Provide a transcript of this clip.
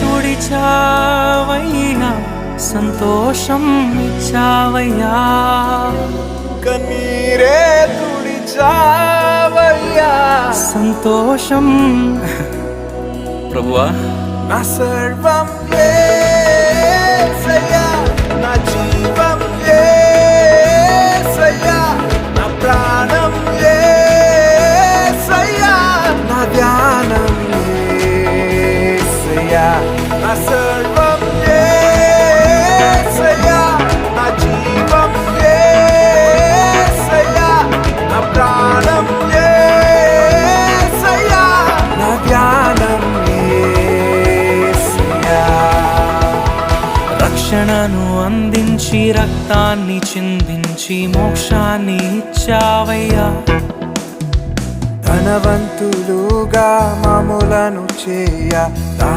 తుడిచావయ్యా సంతోషం ఇచ్చావయ్యా కన్నీరే తుడిచావయ్యా సంతోషం ప్రభువా నా సర్వం యేసయ్యా నా జీవం యేసయ్యా నా ప్రాణం యేసయ్యా నా ధ్యానం యేసయ్యా నా సర్వం యేసయ్యా నా జీవం యేసయ్యా నా ప్రాణం యేసయ్యా నా ధ్యానం రక్షణను అందించి రక్తాన్ని చిందించి మోక్షాన్ని ఇచ్చావయ్యా ధనవంతులుగా మమ్ములను చేయ